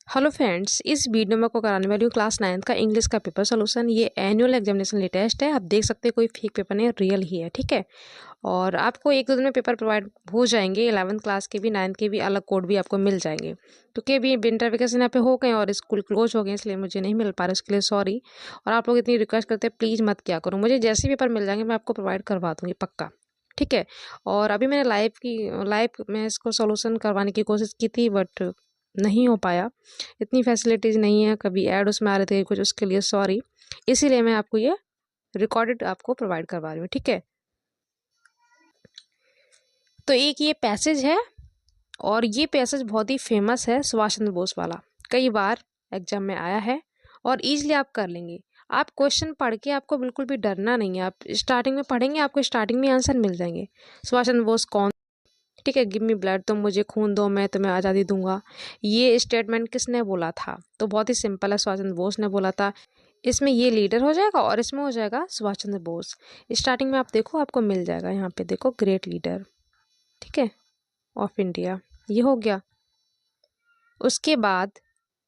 Hello friends, इस video में आपको कराने वाली हूँ क्लास 9th का इंग्लिश का पेपर सोल्यूशन। ये एनुअल एग्जामिनेशन लेटेस्ट है। आप देख सकते हैं कोई फेक पेपर नहीं, रियल ही है। ठीक है, और आपको एक दो दिन में पेपर प्रोवाइड हो जाएंगे। 11th क्लास के भी, 9th के भी अलग कोड भी आपको मिल जाएंगे। क्योंकि अभी विंटर वेकेशन यहाँ पे हो गए और स्कूल क्लोज हो गए, इसलिए मुझे नहीं मिल पा रहा, उसके लिए सॉरी। और आप लोग इतनी रिक्वेस्ट करते हैं, प्लीज़ मत क्या करो, मुझे जैसे पेपर मिल जाएंगे मैं आपको प्रोवाइड करवा दूँगी पक्का। ठीक है, और अभी मैंने लाइव में इसको सोल्यूशन करवाने की कोशिश की थी, बट नहीं हो पाया। इतनी फैसिलिटीज़ नहीं है, कभी ऐड उसमें आ रहे थे कुछ, उसके लिए सॉरी। इसीलिए मैं आपको ये रिकॉर्डेड आपको प्रोवाइड करवा रही हूँ। ठीक है, तो एक ये पैसेज है और ये पैसेज बहुत ही फेमस है, सुभाष चंद्र बोस वाला। कई बार एग्जाम में आया है और ईजिली आप कर लेंगे। आप क्वेश्चन पढ़ के आपको बिल्कुल भी डरना नहीं है। आप स्टार्टिंग में पढ़ेंगे, आपको स्टार्टिंग में आंसर मिल जाएंगे। सुभाष चंद्र बोस कौन? ठीक है, गिव मी ब्लड, तुम मुझे खून दो, मैं तुम्हें आज़ादी दूंगा। ये स्टेटमेंट किसने बोला था? तो बहुत ही सिंपल है, सुभाष चंद्र बोस ने बोला था। इसमें ये लीडर हो जाएगा और इसमें हो जाएगा सुभाष चंद्र बोस। स्टार्टिंग में आप देखो, आपको मिल जाएगा यहाँ पे, देखो ग्रेट लीडर, ठीक है, ऑफ इंडिया, ये हो गया। उसके बाद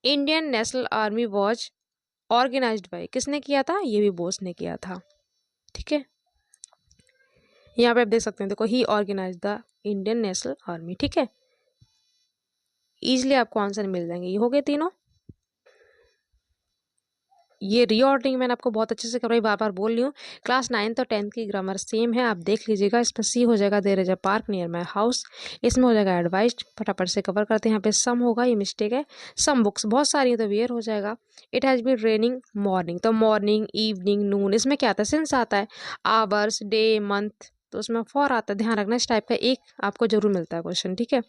Indian National Army was organized by, किसने किया था? ये भी बोस ने किया था। ठीक है, यहाँ पे आप देख सकते हैं, देखो ही organise the Indian National Army. ठीक है, इजिली आपको आंसर मिल जाएंगे। ये हो गए तीनों। ये रीऑर्डरिंग मैंने आपको बहुत अच्छे से करवाई, बार बार बोल रही हूँ। क्लास 9th और 10th की ग्रामर सेम है, आप देख लीजिएगा। इसमें सी हो जाएगा there is a park near my house, इसमें हो जाएगा एडवाइस्ड, फटाफट से कवर करते हैं। यहाँ पे सम होगा, ये मिस्टेक है। सम बुक्स बहुत सारी है तो वेयर हो जाएगा। It has been raining morning, तो मॉर्निंग, इवनिंग, नून, इसमें क्या आता है? सिंस आता है। आवर्स, डे, मंथ, तो उसमें फॉर आता है। ध्यान रखना, इस टाइप का एक आपको जरूर मिलता है क्वेश्चन। ठीक है,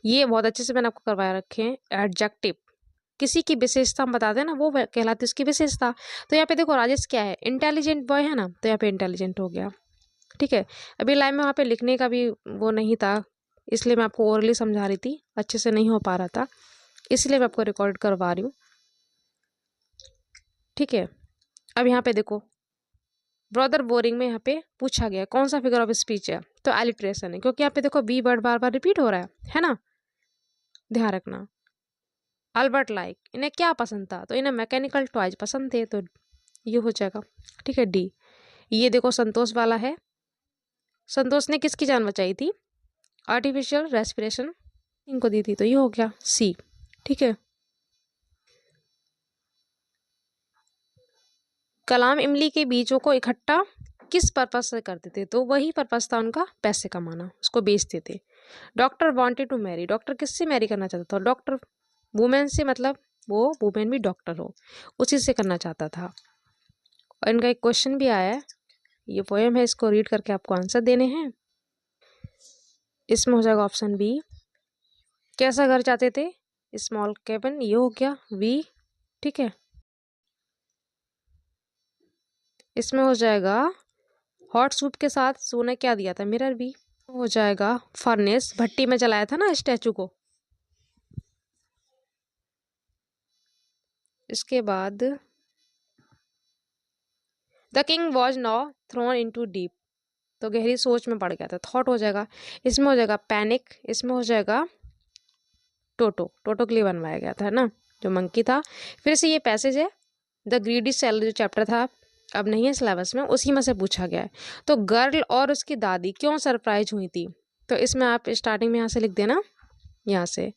ये बहुत अच्छे से मैंने आपको करवाया रखे हैं। एडजेक्टिव, किसी की विशेषता हम बताते हैं ना, वो कहलाती है उसकी विशेषता। तो यहाँ पे देखो, राजेश क्या है? इंटेलिजेंट बॉय है ना, तो यहाँ पे इंटेलिजेंट हो गया। ठीक है, अभी लाइव में वहाँ पे लिखने का भी वो नहीं था, इसलिए मैं आपको ओरली समझा रही थी, अच्छे से नहीं हो पा रहा था, इसलिए मैं आपको रिकॉर्ड करवा रही हूँ। ठीक है, अब यहाँ पे देखो, ब्रदर बोरिंग में यहाँ पे पूछा गया कौन सा फिगर ऑफ स्पीच है, तो एलिट्रेशन है, क्योंकि यहाँ पे देखो बी वर्ड बार बार रिपीट हो रहा है ना, ध्यान रखना। अल्बर्ट लाइक, इन्हें क्या पसंद था? तो इन्हें मैकेनिकल टॉयज पसंद थे, तो ये हो जाएगा। ठीक है, डी। ये देखो संतोष वाला है, संतोष ने किसकी जान बचाई थी? आर्टिफिशियल रेस्पिरेशन इनको दी थी, तो ये हो गया सी। ठीक है, कलाम इमली के बीजों को इकट्ठा किस पर्पज से करते थे? तो वही पर्पज था उनका, पैसे कमाना, उसको बेचते थे। Doctor wanted to marry, doctor किससे मैरी करना चाहता था? डॉक्टर, वुमेन से, मतलब वो वुमेन भी डॉक्टर हो, उसी से करना चाहता था। और इनका एक क्वेश्चन भी आया है, ये पोएम है, इसको रीड करके आपको आंसर देने हैं। इसमें हो जाएगा ऑप्शन बी, कैसा घर चाहते थे? स्मॉल केबिन, ये हो गया वी। ठीक है, इसमें हो जाएगा हॉट सूप के साथ सोने क्या दिया था? मिरर, भी हो जाएगा फर्नेस, भट्टी में जलाया था ना स्टैचू को। इसके बाद the king was now throne into deep, तो गहरी सोच में पड़ गया था, थॉट हो जाएगा। इसमें हो जाएगा पैनिक, इसमें हो जाएगा टोटो, टोटो के लिए बनवाया गया था, है ना, जो मंकी था। फिर से ये पैसेज है, द ग्रीडी सेल जो चैप्टर था, अब नहीं है सिलेबस में, उसी में से पूछा गया है। तो गर्ल और उसकी दादी क्यों सरप्राइज हुई थी? तो इसमें आप स्टार्टिंग में यहाँ से लिख देना, यहाँ से,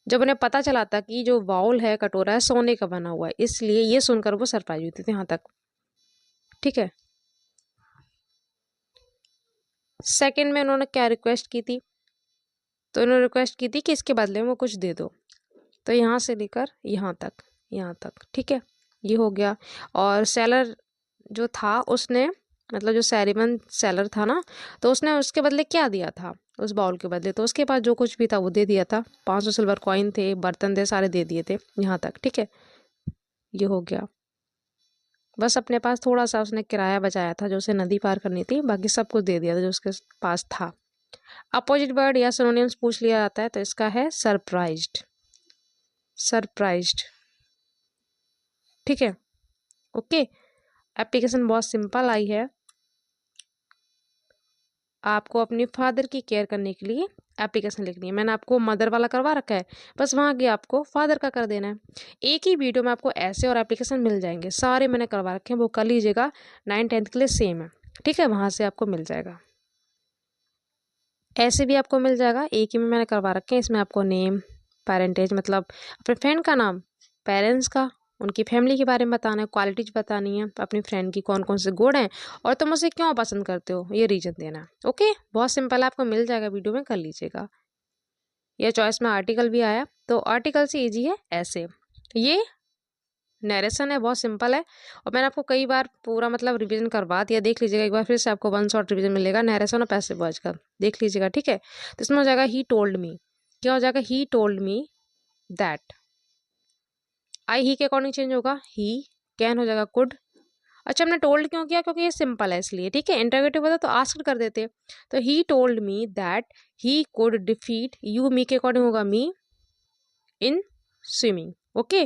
जब उन्हें पता चला था कि जो बाउल है, कटोरा है, सोने का बना हुआ है, इसलिए ये सुनकर वो सरप्राइज हुई थी। यहाँ तक ठीक है। सेकंड में उन्होंने क्या रिक्वेस्ट की थी? तो उन्होंने रिक्वेस्ट की थी कि इसके बदले में वो कुछ दे दो, तो यहाँ से लेकर यहाँ तक, यहाँ तक। ठीक है, ये हो गया। और सेलर जो था उसने, मतलब जो सैरिमन सेलर था ना, तो उसने उसके बदले क्या दिया था? उस बाउल के बदले तो उसके पास जो कुछ भी था वो दे दिया था। 500 सिल्वर कॉइन थे, बर्तन थे, सारे दे दिए थे, यहाँ तक। ठीक है, ये हो गया। बस अपने पास थोड़ा सा उसने किराया बचाया था, जो उसे नदी पार करनी थी, बाकी सब कुछ दे दिया था जो उसके पास था। अपोजिट वर्ड या सिनोनिम्स पूछ लिया जाता है, तो इसका है सरप्राइज्ड, सरप्राइज्ड। ठीक है, ओके। एप्लीकेशन बहुत सिंपल आई है। आपको अपने फादर की केयर करने के लिए एप्लीकेशन लिखनी है। मैंने आपको मदर वाला करवा रखा है, बस वहाँ आगे आपको फादर का कर देना है। एक ही वीडियो में आपको ऐसे और एप्लीकेशन मिल जाएंगे, सारे मैंने करवा रखे हैं, वो कर लीजिएगा। 9th-10th के लिए सेम है, ठीक है, वहाँ से आपको मिल जाएगा। ऐसे भी आपको मिल जाएगा, एक ही में मैंने करवा रखे हैं। इसमें आपको नेम, पेरेंटेज मतलब अपने फ्रेंड का नाम, पेरेंट्स का, उनकी फैमिली के बारे में बताना है, क्वालिटीज बतानी है, अपनी फ्रेंड की कौन कौन से गुण हैं और तुम उसे क्यों पसंद करते हो, ये रीजन देना है। ओके, बहुत सिंपल है, आपको मिल जाएगा, वीडियो में कर लीजिएगा। यह चॉइस में आर्टिकल भी आया, तो आर्टिकल से ईजी है ऐसे। ये नरेशन है, बहुत सिंपल है, और मैंने आपको कई बार पूरा मतलब रिवीजन करवा दिया, देख लीजिएगा एक बार फिर से, आपको 1 शॉर्ट रिवीजन मिलेगा नरेशन और पैसिव वॉइस का, देख लीजिएगा, ठीक है। तो इसमें हो जाएगा ही टोल्ड मी, क्या हो जाएगा, ही टोल्ड मी दैट। आई ही के अकॉर्डिंग चेंज होगा, ही, कैन हो जाएगा कुड। अच्छा, हमने टोल्ड क्यों किया, क्योंकि ये सिंपल है इसलिए, ठीक है। इंटरोगेटिव होता तो आस्क्ड कर देते। तो he told me that he could defeat you, me के अकॉर्डिंग होगा me, in swimming. Okay,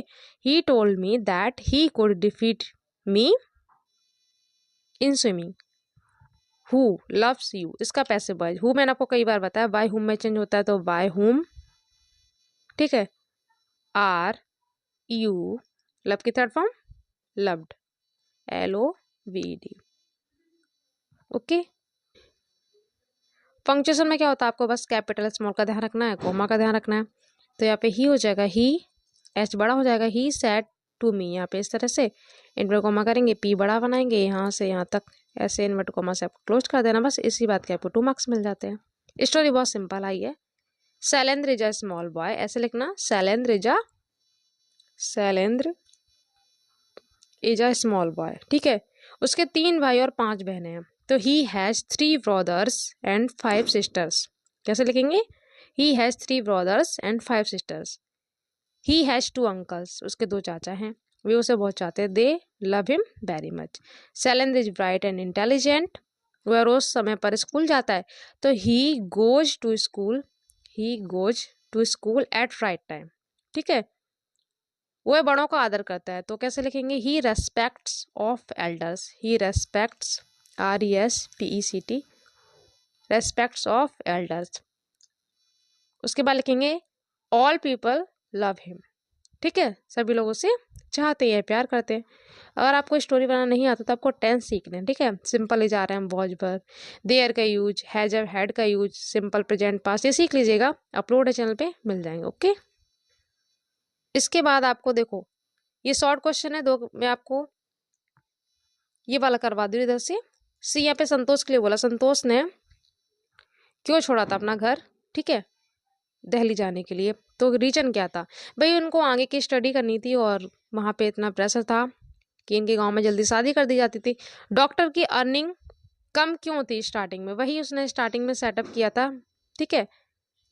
he told me that he could defeat me in swimming. Who loves you, इसका पैसिव वॉइस, हु मैंने आपको कई बार बताया, बाय हुम में change होता है, तो बाय हुम, ठीक है। आर यू, लव की third form loved, LOVED। Okay, punctuation में क्या होता है, आपको बस कैपिटल स्मॉल का ध्यान रखना है, कोमा का ध्यान रखना है। तो यहाँ पे ही हो जाएगा, ही, एच बड़ा हो जाएगा, ही सेड टू मी, यहाँ पे इस तरह से इन्वर्ट कोमा करेंगे, पी बड़ा बनाएंगे, यहाँ से यहाँ तक ऐसे इन्वर्ट कोमा से आपको क्लोज कर देना, बस इसी बात के आपको 2 मार्क्स मिल जाते हैं। स्टोरी बहुत सिंपल आई है। Shailendra is a small boy, ऐसे लिखना, Shailendra is a small boy, ठीक है। उसके 3 भाई और 5 बहनें हैं। तो he has 3 brothers and 5 sisters, कैसे लिखेंगे, he has 3 brothers and 5 sisters. He has 2 uncles, उसके 2 चाचा हैं, वे उसे बहुत चाहते हैं, they love him very much. Shailendra is bright and intelligent, वह रोज समय पर स्कूल जाता है। तो he goes to school at right time, ठीक है। वह बड़ों का आदर करता है, तो कैसे लिखेंगे, he respects of elders, he respects, RESPECT, respects of elders. उसके बाद लिखेंगे ऑल पीपल लव हिम, ठीक है, सभी लोग उसे चाहते हैं, प्यार करते हैं। अगर आपको स्टोरी बनाना नहीं आता तो आपको टेंस सीखना है, ठीक है। सिंपल ही जा रहे हैं, वॉज वर्ब, देयर का यूज, हैज हैड का यूज, सिंपल प्रेजेंट पास्ट, ये सीख लीजिएगा, अपलोड है चैनल पे, मिल जाएंगे। ओके, इसके बाद आपको देखो, ये शॉर्ट क्वेश्चन है, 2 मैं आपको ये वाला करवा दूँ इधर से। सी, यहाँ पे संतोष के लिए बोला, संतोष ने क्यों छोड़ा था अपना घर, ठीक है, दिल्ली जाने के लिए। तो रीजन क्या था भाई, उनको आगे की स्टडी करनी थी और वहाँ पे इतना प्रेशर था कि इनके गांव में जल्दी शादी कर दी जाती थी। डॉक्टर की अर्निंग कम क्यों थी स्टार्टिंग में, वही उसने स्टार्टिंग में सेटअप किया था, ठीक है,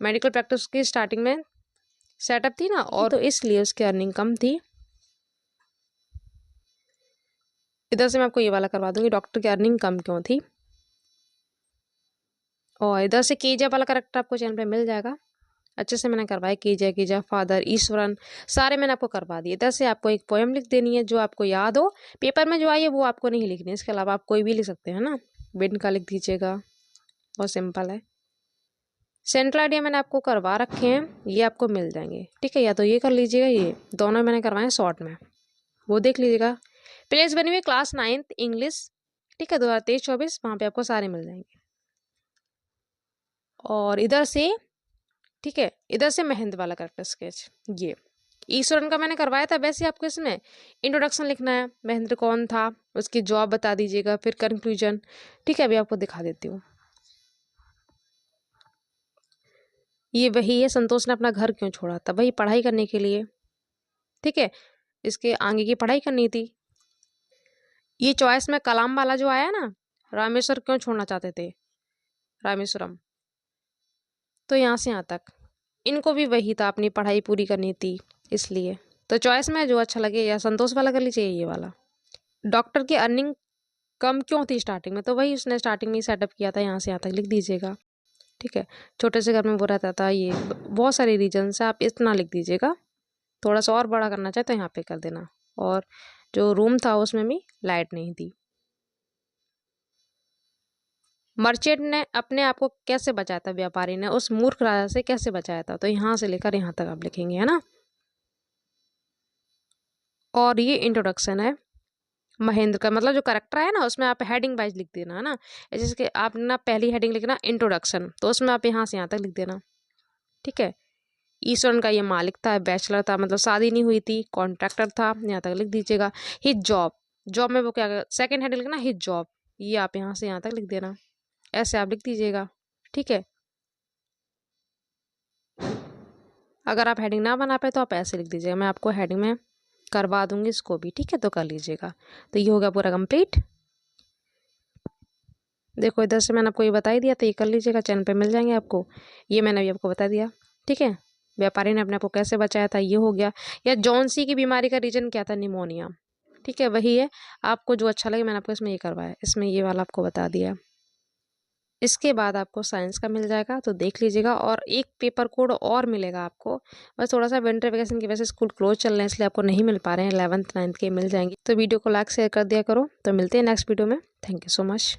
मेडिकल प्रैक्टिस की स्टार्टिंग में सेटअप थी ना, और तो इसलिए उसकी अर्निंग कम थी। इधर से मैं आपको ये वाला करवा दूंगी, डॉक्टर की अर्निंग कम क्यों थी। और इधर से कीजा वाला करेक्टर आपको चैनल पे मिल जाएगा, अच्छे से मैंने करवाया, कीजा फादर, ईश्वरन, सारे मैंने आपको करवा दिए। इधर से आपको एक पोएम लिख देनी है जो आपको याद हो, पेपर में जो आई है वो आपको नहीं लिखनी है, इसके अलावा आप कोई भी लिख सकते हैं ना, बिन का लिख दीजिएगा, बहुत सिंपल है। सेंट्रल आइडिया मैंने आपको करवा रखे हैं, ये आपको मिल जाएंगे, ठीक है, या तो ये कर लीजिएगा, ये दोनों मैंने करवाए शॉर्ट में, वो देख लीजिएगा। प्लेस बनी हुई क्लास 9th इंग्लिश, ठीक है, 2023-24, वहाँ पे आपको सारे मिल जाएंगे। और इधर से, ठीक है, इधर से महेंद्र वाला करेक्टर स्केच, ये ईश्वरन का मैंने करवाया था। वैसे आपको इसमें इंट्रोडक्शन लिखना है, महेंद्र कौन था, उसकी जॉब बता दीजिएगा, फिर कंक्लूजन, ठीक है, अभी आपको दिखा देती हूँ। ये वही है, संतोष ने अपना घर क्यों छोड़ा था, वही पढ़ाई करने के लिए, ठीक है, इसके आगे की पढ़ाई करनी थी। ये चॉइस में कलाम वाला जो आया ना, रामेश्वर क्यों छोड़ना चाहते थे, रामेश्वरम, तो यहाँ से यहाँ तक इनको भी वही था, अपनी पढ़ाई पूरी करनी थी, इसलिए। तो चॉइस में जो अच्छा लगे, या संतोष वाला कर लीजिए, ये वाला। डॉक्टर की अर्निंग कम क्यों थी स्टार्टिंग में, तो वही उसने स्टार्टिंग में ही सेटअप किया था, यहाँ से यहाँ तक लिख दीजिएगा, ठीक है। छोटे से घर में वो रहता था, ये बहुत सारे रीजन से, आप इतना लिख दीजिएगा। थोड़ा सा और बड़ा करना चाहे तो यहाँ पे कर देना। और जो रूम था उसमें भी लाइट नहीं थी। मर्चेंट ने अपने आप को कैसे बचाया था, व्यापारी ने उस मूर्ख राजा से कैसे बचाया था, तो यहाँ से लेकर यहाँ तक आप लिखेंगे, है ना। और ये इंट्रोडक्शन है महेंद्र का, मतलब जो करेक्टर है ना उसमें आप हेडिंग वाइज लिख देना, है ना। जैसे कि आप ना पहली हेडिंग लिखना इंट्रोडक्शन, तो उसमें आप यहाँ से यहाँ तक लिख देना, ठीक है। ईश्वरन का ये मालिक था, बैचलर था, मतलब शादी नहीं हुई थी, कॉन्ट्रैक्टर था, यहाँ तक लिख दीजिएगा। हिज जॉब, जॉब में वो क्या, सेकंड हेडिंग लिखना हिज जॉब, ये आप यहाँ से यहाँ तक लिख देना, ऐसे आप लिख दीजिएगा, ठीक है। अगर आप हेडिंग ना बना पाए तो आप ऐसे लिख दीजिएगा, मैं आपको हेडिंग में करवा दूंगी इसको भी, ठीक है, तो कर लीजिएगा। तो ये हो गया पूरा कंप्लीट। देखो इधर से मैंने आपको ये बता ही दिया, तो ये कर लीजिएगा, चैनल पे मिल जाएंगे आपको। ये मैंने अभी आपको बता दिया, ठीक है। व्यापारी ने अपने आप को कैसे बचाया था, ये हो गया। या जॉन्सी की बीमारी का रीजन क्या था, निमोनिया, ठीक है, वही है। आपको जो अच्छा लगे मैंने आपको इसमें ये करवाया, इसमें ये वाला आपको बता दिया। इसके बाद आपको साइंस का मिल जाएगा, तो देख लीजिएगा। और एक पेपर कोड और मिलेगा आपको, बस थोड़ा सा विंटर वेकेशन की वजह से स्कूल क्लोज चल रहे हैं इसलिए आपको नहीं मिल पा रहे हैं, 11th 9th के मिल जाएंगे। तो वीडियो को लाइक शेयर कर दिया करो। तो मिलते हैं नेक्स्ट वीडियो में। Thank you so much.